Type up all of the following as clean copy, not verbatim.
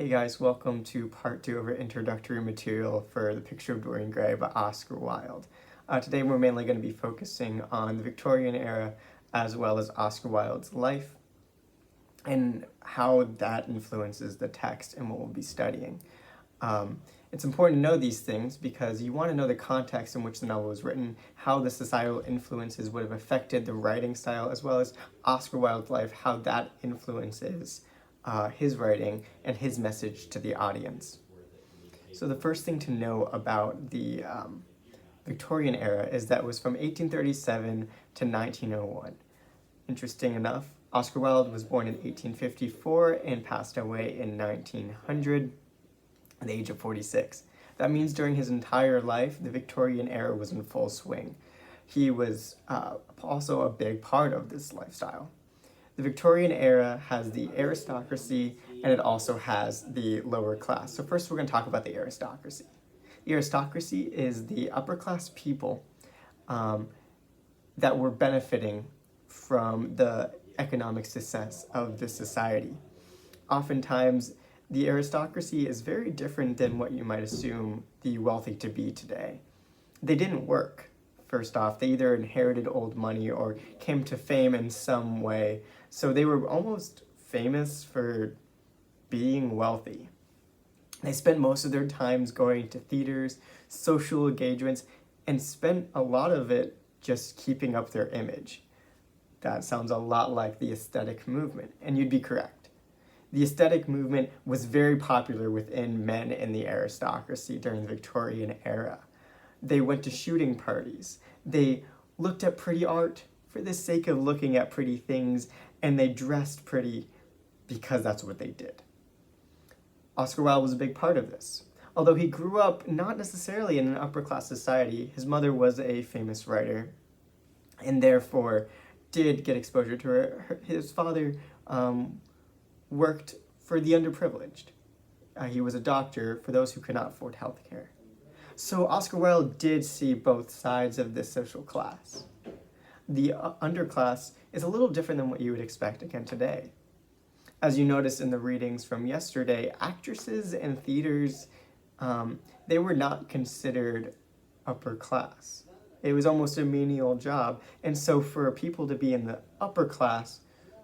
Hey guys, welcome to part 2 of our introductory material for The Picture of Dorian Gray by Oscar Wilde. Today we're mainly going to be focusing on the Victorian era as well as Oscar Wilde's life and how that influences the text and what we'll be studying. It's important to know these things because you want to know the context in which the novel was written, how the societal influences would have affected the writing style, as well as Oscar Wilde's life, how that influences his writing and his message to the audience. So the first thing to know about the Victorian era is that it was from 1837 to 1901. Interesting enough, Oscar Wilde was born in 1854 and passed away in 1900 at the age of 46. That means during his entire life, the Victorian era was in full swing. He was also a big part of this lifestyle. The Victorian era has the aristocracy and it also has the lower class. So first we're going to talk about the aristocracy. The aristocracy is the upper class people that were benefiting from the economic success of the society. Oftentimes, the aristocracy is very different than what you might assume the wealthy to be today. They didn't work. First off, they either inherited old money or came to fame in some way. So they were almost famous for being wealthy. They spent most of their times going to theaters, social engagements, and spent a lot of it just keeping up their image. That sounds a lot like the aesthetic movement, and you'd be correct. The aesthetic movement was very popular within men in the aristocracy during the Victorian era. They went to shooting parties. They looked at pretty art for the sake of looking at pretty things, and they dressed pretty because that's what they did. Oscar Wilde was a big part of this. Although he grew up not necessarily in an upper-class society, his mother was a famous writer, and therefore did get exposure to her. His father worked for the underprivileged. He was a doctor for those who could not afford health care. So Oscar Wilde did see both sides of this social class. The underclass is a little different than what you would expect again today. As you noticed in the readings from yesterday, actresses in theaters, they were not considered upper class. It was almost a menial job, and so for people to be in the upper class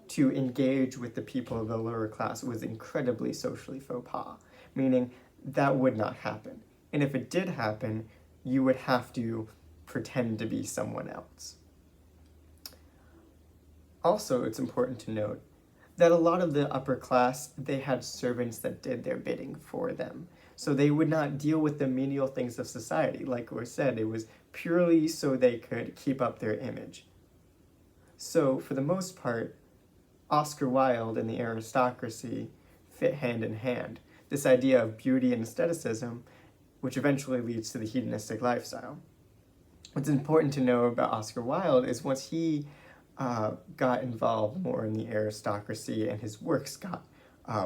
to engage with the people of the lower class was incredibly socially faux pas, meaning that would not happen. And if it did happen, you would have to pretend to be someone else. Also, it's important to note that a lot of the upper class, they had servants that did their bidding for them. So they would not deal with the menial things of society. Like we said, it was purely so they could keep up their image. So for the most part, Oscar Wilde and the aristocracy fit hand in hand. This idea of beauty and aestheticism, which eventually leads to the hedonistic lifestyle. What's important to know about Oscar Wilde is once he got involved more in the aristocracy and his works got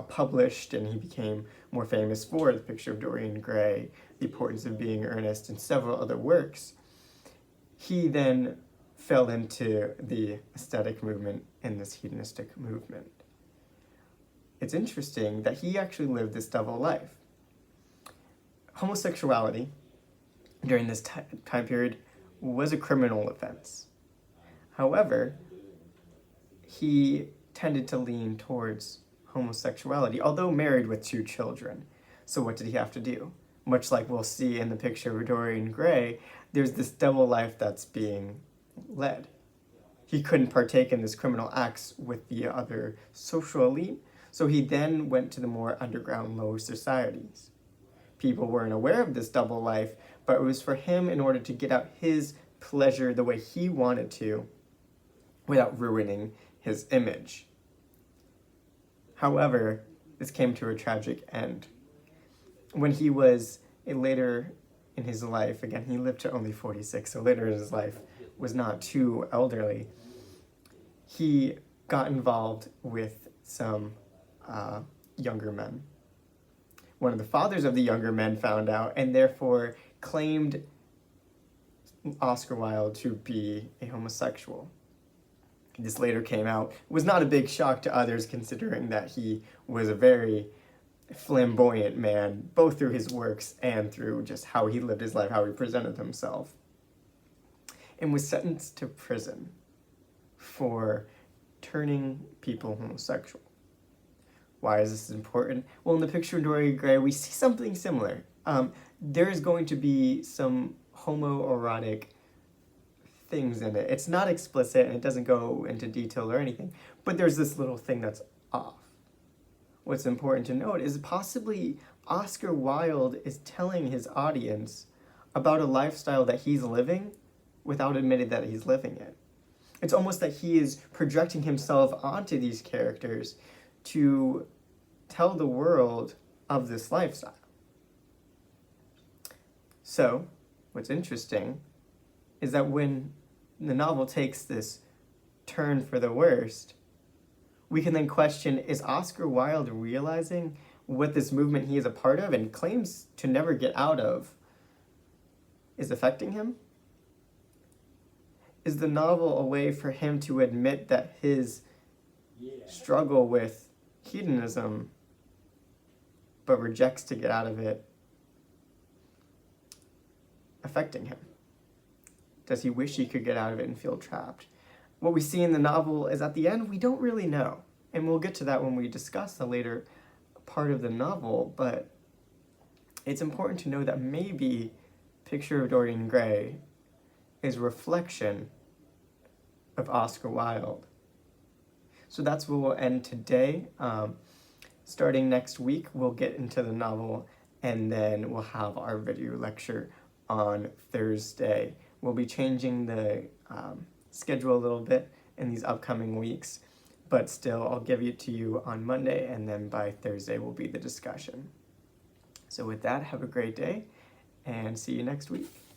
published and he became more famous for The Picture of Dorian Gray, The Importance of Being Earnest, and several other works, he then fell into the aesthetic movement and this hedonistic movement. It's interesting that he actually lived this double life. Homosexuality during this time period was a criminal offense. However, he tended to lean towards homosexuality, although married with 2 children. So what did he have to do? Much like we'll see in The Picture of Dorian Gray, there's this double life that's being led. He couldn't partake in this criminal acts with the other social elite, so he then went to the more underground low societies. People weren't aware of this double life, but it was for him in order to get out his pleasure the way he wanted to without ruining his image. However, this came to a tragic end. When he was later in his life, again, he lived to only 46, so later in his life was not too elderly, he got involved with some younger men. One of the fathers of the younger men found out and therefore claimed Oscar Wilde to be a homosexual. This later came out. It was not a big shock to others considering that he was a very flamboyant man, both through his works and through just how he lived his life, how he presented himself, and was sentenced to prison for turning people homosexual. Why is this important? Well, in the picture of Dorian Gray, we see something similar. There's going to be some homoerotic things in it. It's not explicit and it doesn't go into detail or anything, but there's this little thing that's off. What's important to note is possibly Oscar Wilde is telling his audience about a lifestyle that he's living without admitting that he's living it. It's almost that he is projecting himself onto these characters to tell the world of this lifestyle. So, what's interesting is that when the novel takes this turn for the worst, we can then question, is Oscar Wilde realizing what this movement he is a part of and claims to never get out of is affecting him? Is the novel a way for him to admit that his struggle with hedonism, but rejects to get out of it, affecting him? Does he wish he could get out of it and feel trapped? What we see in the novel is at the end, we don't really know. And we'll get to that when we discuss the later part of the novel, but it's important to know that maybe Picture of Dorian Gray is a reflection of Oscar Wilde. So that's where we'll end today. Starting next week, we'll get into the novel, and then we'll have our video lecture on Thursday. We'll be changing the schedule a little bit in these upcoming weeks, but still I'll give it to you on Monday, and then by Thursday will be the discussion. So with that, have a great day, and see you next week.